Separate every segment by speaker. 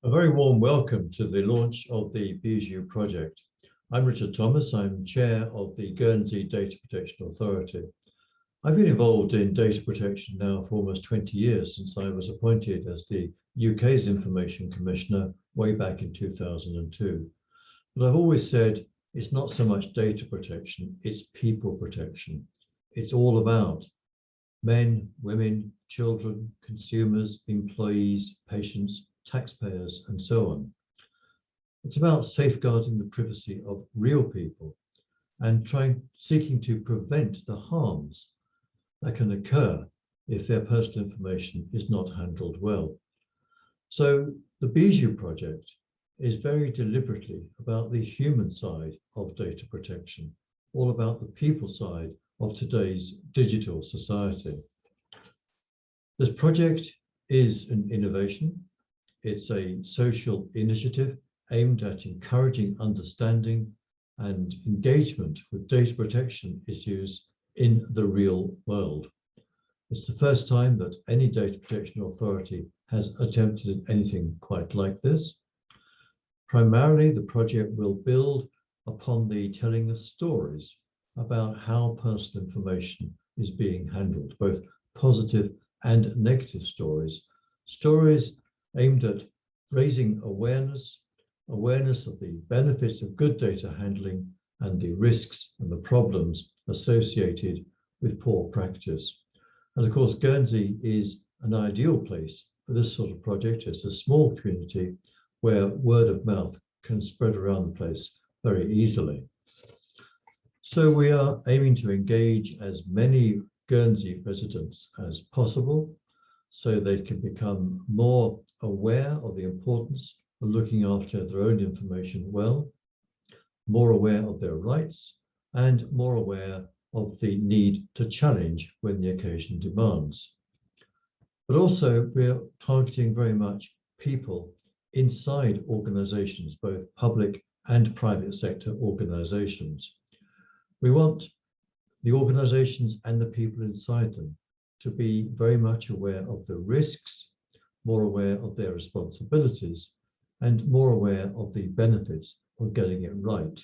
Speaker 1: A very warm welcome to the launch of the Bijou project. I'm Richard Thomas. I'm chair of the Guernsey Data Protection Authority. I've been involved in data protection now for almost 20 years, since I was appointed as the UK's Information Commissioner way back in 2002. But I've always said it's not so much data protection, it's people protection. It's all about men, women, children, consumers, employees, patients, taxpayers, and so on. It's about safeguarding the privacy of real people and seeking to prevent the harms that can occur if their personal information is not handled well. So the Bijou project is very deliberately about the human side of data protection, all about the people side of today's digital society. This project is an innovation. It's a social initiative aimed at encouraging understanding and engagement with data protection issues in the real world. It's the first time that any data protection authority has attempted anything quite like this. Primarily, the project will build upon the telling of stories about how personal information is being handled, both positive and negative stories. Stories aimed at raising awareness of the benefits of good data handling and the risks and the problems associated with poor practice. And of course, Guernsey is an ideal place for this sort of project. It's a small community where word of mouth can spread around the place very easily. So we are aiming to engage as many Guernsey residents as possible so they can become more aware of the importance of looking after their own information well, more aware of their rights, and more aware of the need to challenge when the occasion demands. But also, we're targeting very much people inside organizations, both public and private sector organizations. We want the organizations and the people inside them to be very much aware of the risks, more aware of their responsibilities, and more aware of the benefits of getting it right.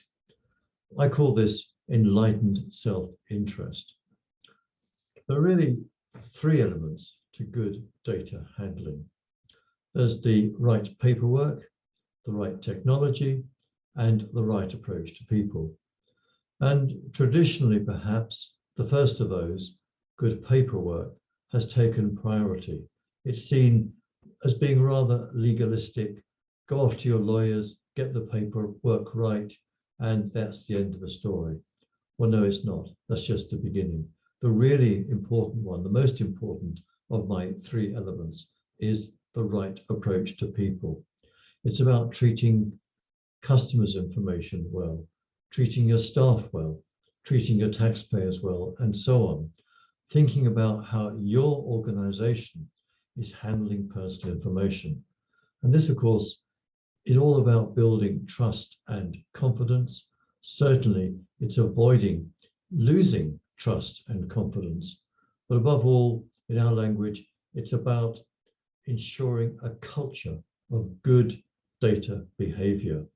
Speaker 1: I call this enlightened self-interest. There are really three elements to good data handling. There's the right paperwork, the right technology, and the right approach to people. And traditionally, perhaps, the first of those, good paperwork, has taken priority. It's seen as being rather legalistic. Go off to your lawyers, get the paperwork right, and that's the end of the story. Well, no, it's not. That's just the beginning. The really important one, the most important of my three elements, is the right approach to people. It's about treating customers' information well, treating your staff well, treating your taxpayers well, and so on. Thinking about how your organization is handling personal information. And this, of course, is all about building trust and confidence. Certainly, it's avoiding losing trust and confidence. But above all, in our language, it's about ensuring a culture of good data behavior.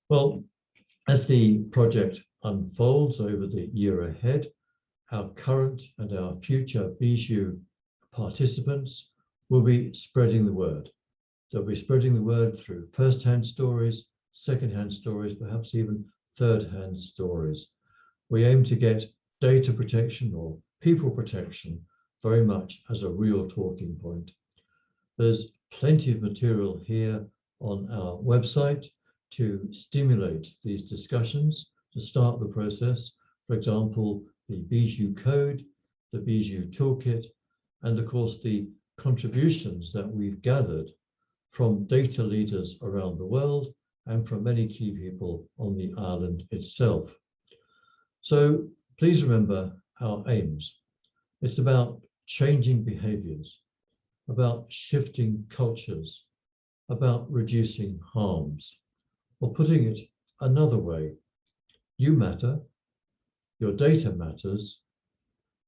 Speaker 1: Well, as the project unfolds over the year ahead, our current and our future Bijou participants will be spreading the word. They'll be spreading the word through first-hand stories, second-hand stories, perhaps even third-hand stories. We aim to get data protection or people protection very much as a real talking point. There's plenty of material here on our website to stimulate these discussions, to start the process. For example, the Bijou Code, the Bijou Toolkit, and of course the contributions that we've gathered from data leaders around the world and from many key people on the island itself. So please remember our aims. It's about changing behaviors, about shifting cultures, about reducing harms. Or putting it another way, you matter, your data matters,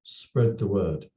Speaker 1: spread the word.